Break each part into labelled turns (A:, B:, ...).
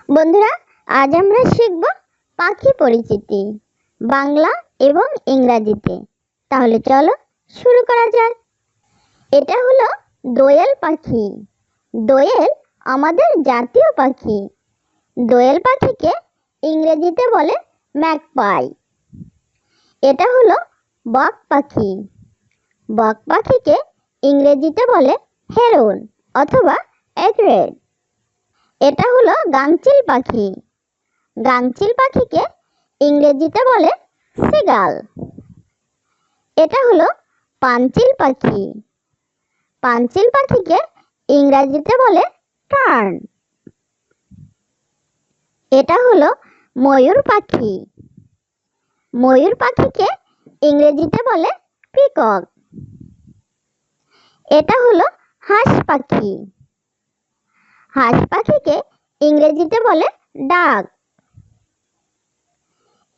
A: বন্ধুরা, আজ আমরা শিখব পাখি পরিচিতি বাংলা এবং ইংরাজিতে। তাহলে চলো শুরু করা যাক। এটা হলো দোয়েল পাখি। দোয়েল আমাদের জাতীয় পাখি। দোয়েল পাখিকে ইংরেজিতে বলে ম্যাগপাই। এটা হলো বক পাখি। বক পাখিকে ইংরেজিতে বলে হেরন অথবা এগ্রেট। এটা হলো গাংচিল পাখি। গাংচিল পাখিকে ইংরেজিতে বলে সিগাল। এটা হলো পাঞ্চিল পাখি। পাঞ্চিল পাখিকে ইংরেজিতে বলে টার্ন। এটা হলো ময়ূর পাখি। ময়ূর পাখিকে ইংরেজিতে বলে পিকক। এটা হলো হাঁস পাখি। হাঁস পাখিকে ইংরেজিতে বলে ডাক।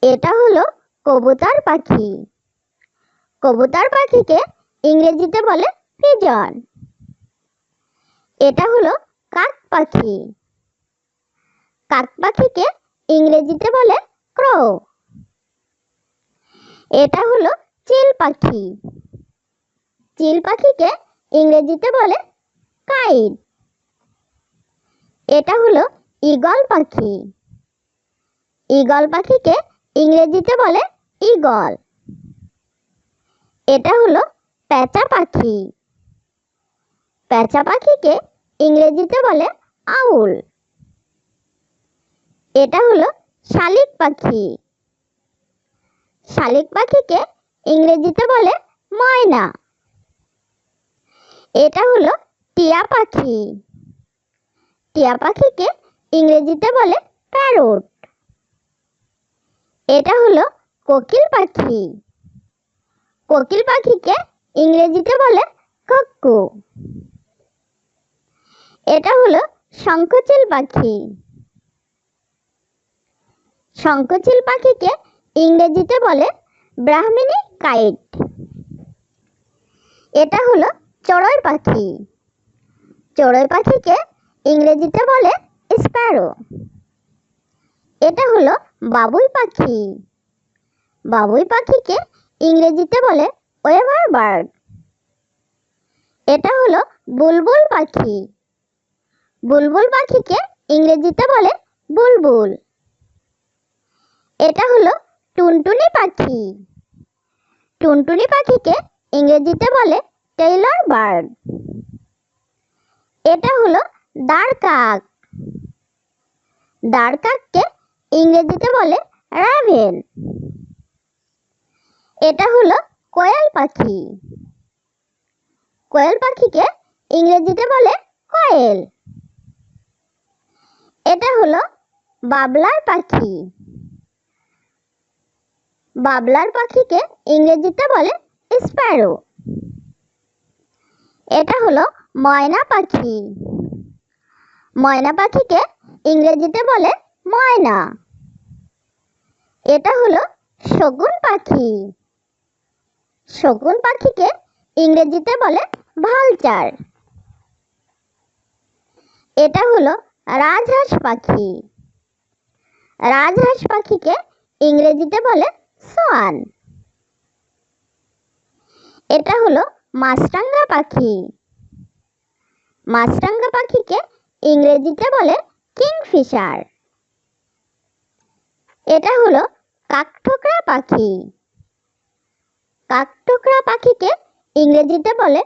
A: এটা হলো কবুতর পাখি। কবুতর পাখিকে ইংরেজিতে বলে পিজন। এটা হলো কাক পাখি। কাক পাখিকে ইংরেজিতে বলে ক্রো। এটা হলো চিল পাখি। চিল পাখিকে ইংরেজিতে বলে কাইট। এটা হলো ঈগল পাখি। ঈগল পাখিকে ইংরেজিতে বলে ঈগল। এটা হলো পেঁচা পাখি। পেঁচা পাখিকে ইংরেজিতে বলে আউল। এটা হলো শালিক পাখি। শালিক পাখিকে ইংরেজিতে বলে ময়না। এটা হলো টিয়া পাখি। টিয়া পাখিকে ইংরেজিতে বলে প্যারট। এটা হলো কোকিল পাখি। কোকিল পাখিকে ইংরেজিতে বলে কাক্কু। এটা হলো শঙ্খচিল পাখি। শঙ্খচিল পাখিকে ইংরেজিতে বলে ব্রাহ্মণী কাইট। এটা হলো চড়ুই পাখি। চড়ুই পাখিকে ইংরেজিতে বলে স্প্যারো। এটা হলো বাবুই পাখি। বাবুই পাখিকে ইংরেজিতে বলে ওয়েভার বার্ড। এটা হলো বুলবুল পাখি। বুলবুল পাখিকে ইংরেজিতে বলে বুলবুল। এটা হলো টুনটুনি পাখি। টুনটুনি পাখিকে ইংরেজিতে বলে টেইলর বার্ড। এটা হলো দাঁড় কাক। দাঁড় কাককে ইংরেজিতে বলে রাভেন। এটা হলো কোয়েল পাখি। কোয়েল পাখিকে ইংরেজিতে বলে কয়েল। এটা হলো বাবলার পাখি। বাবলার পাখিকে ইংরেজিতে বলে স্প্যারো। এটা হলো ময়না পাখি। ময়না পাখিকে ইংরেজিতে বলে ময়না। এটা হলো শগুন পাখি। শগুন পাখিকে ইংরেজিতে বলে ভালচার। এটা হলো রাজহাঁস পাখি। রাজহাঁস পাখিকে ইংরেজিতে বলে সোয়ান। এটা হলো মাছরাঙা পাখি। মাছরাঙা পাখিকে ইংরেজিতে বলে কিংফিশার। এটা হলো কাকঠোকরা পাখি। কাকঠোকরা পাখিকে ইংরেজিতে বলে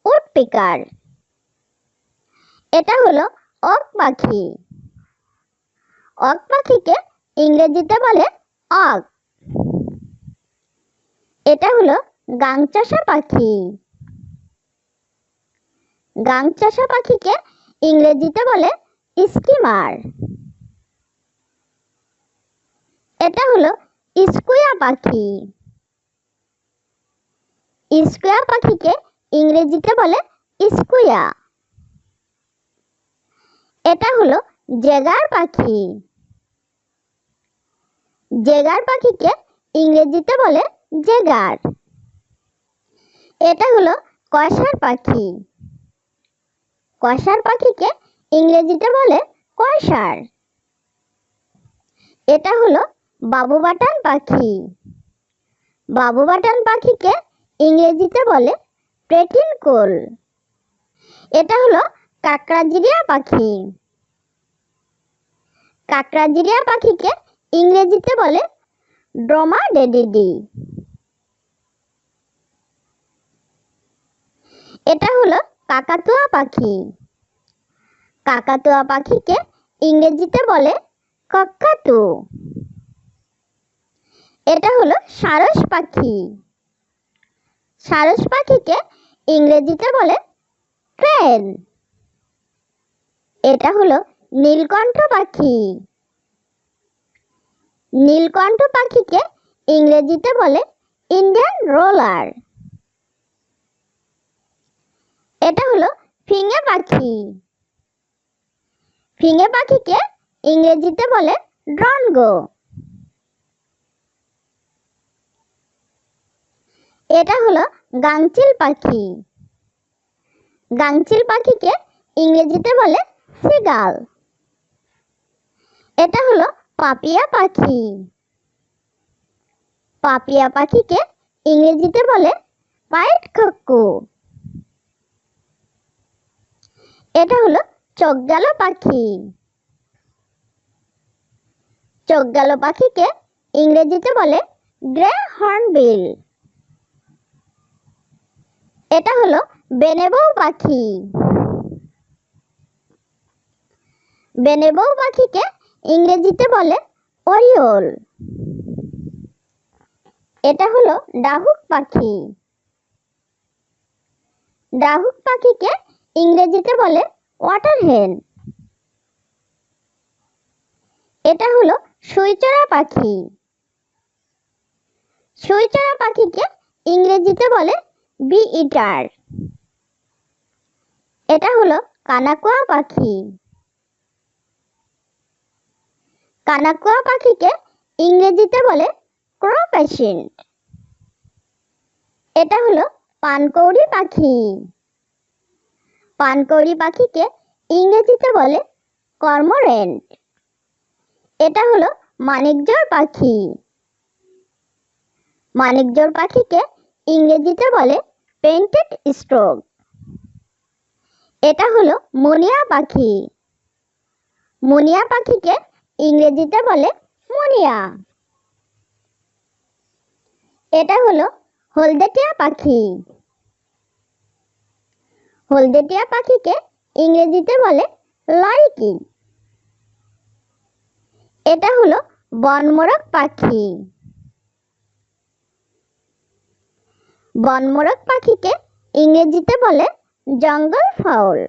A: উডপিকার। এটা হলো ওক পাখি। ওক পাখিকে ইংরেজিতে বলে অক। এটা হলো গাংচাষা পাখি। গাংচাষা পাখিকে ইংরেজিতে বলে স্কিমার। এটা হলো স্কুয়া পাখি। স্কুয়া পাখিকে ইংরেজিতে বলে স্কুয়া। এটা হলো জেগার পাখি। জেগার পাখিকে ইংরেজিতে বলে জেগার। এটা হলো কয়সার পাখি। কয়সার পাখিকে ইংরেজিতে বলে কয়সার। এটা হলো বাবু বাটান পাখি। বাবু বাটান পাখিকে ইংরেজিতে বলে প্রেটিনকুল। এটা হলো কাকড়াজিরিয়া পাখি। কাকড়াজিরিয়া পাখিকে ইংরেজিতে বলে ড্রোমাডেডিডি। এটা হলো কাকাতুয়া পাখি। কাকাতুয়া পাখিকে ইংরেজিতে বলে কক্কাতু। এটা হলো সারস পাখি। সারস পাখিকে ইংরেজিতে বলে ক্রেন। এটা হলো নীলকণ্ঠ পাখি। নীলকণ্ঠ পাখিকে ইংরেজিতে বলে ইন্ডিয়ান রোলার। এটা হলো ফিঙে পাখি। ফিঙে পাখিকে ইংরেজিতে বলে ড্রনগো। এটা হলো গাংচিল পাখি। গাংচিল পাখিকে ইংরেজিতে বলে সিগাল। এটা হলো পাপিয়া পাখি। পাপিয়া পাখিকে ইংরেজিতে বলে হোয়াইট কাকু। এটা হলো চোখগেল পাখি। চোখগেল পাখিকে ইংরেজিতে বলে গ্রে হর্নবিল। এটা হলো বেনেবৌ পাখি। বেনেবৌ পাখিকে ইংরেজিতে বলে ওরিওল। এটা হলো ডাহুক পাখি। ডাহুক পাখিকে ইংরেজিতে বলে ওয়াটার হেন। এটা হলো সুইচড়া পাখি। সুইচড়া পাখিকে ইংরেজিতে বলে বি ইটার। এটা হলো কানাকুয়া পাখি। কানাকুয়া পাখিকে ইংরেজিতে বলে ক্রো পেশেন্ট। এটা হলো পানকৌড়ি পাখি। পানকৌড়ি পাখিকে ইংরেজিতে বলে কর্মোরেন্ট। এটা হলো মানিকজোড় পাখি। মানিকজোড় পাখিকে ইংরেজিতে বলে পেইন্টেড স্ট্রোক। এটা হলো মুনিয়া পাখি। মুনিয়া পাখিকে ইংরেজিতে বলে মুনিয়া। এটা হলো হলদেটিয়া পাখি। হলদেটিয়া পাখিকে ইংরেজিতে বলে লাইকি। এটা হলো বনমোরগ পাখি। বনমোরগ পাখিকে ইংরেজিতে বলে জঙ্গল ফাউল।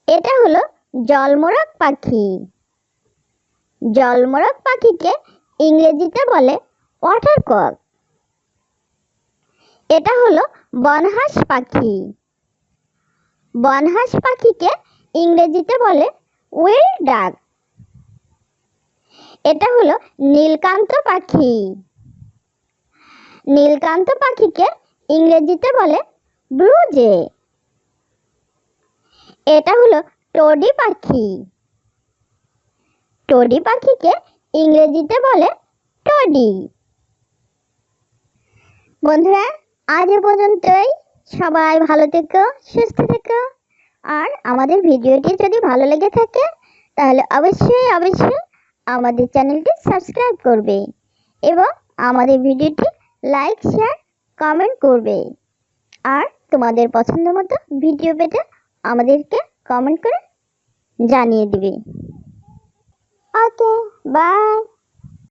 A: এটা হলো জলমোরগ পাখি। জলমোরগ পাখিকে ইংরেজিতে বলে ওয়াটার কক। এটা হলো বনহাঁস পাখি। বনহাঁস পাখিকে ইংরেজিতে বলে উইল ডাক। এটা হলো নীলকান্ত পাখি। নীলকান্ত পাখিকে ইংরেজিতে বলে ব্লু জে। এটা হলো টোডি পাখি। টোডি পাখিকে ইংরেজিতে বলে টডি। বন্ধুরা, আজ এ পর্যন্তই। সবাই ভালো থেকো, সুস্থ থেকো। আর আমাদের ভিডিওটি যদি ভালো লেগে থাকে তাহলে অবশ্যই অবশ্যই আমাদের চ্যানেলটি সাবস্ক্রাইব করবে এবং আমাদের ভিডিওটি লাইক, শেয়ার, কমেন্ট করবে। আর তোমাদের পছন্দ মতো ভিডিও পেতে আমাদেরকে কমেন্ট করে জানিয়ে দিবে। ওকে, বাই।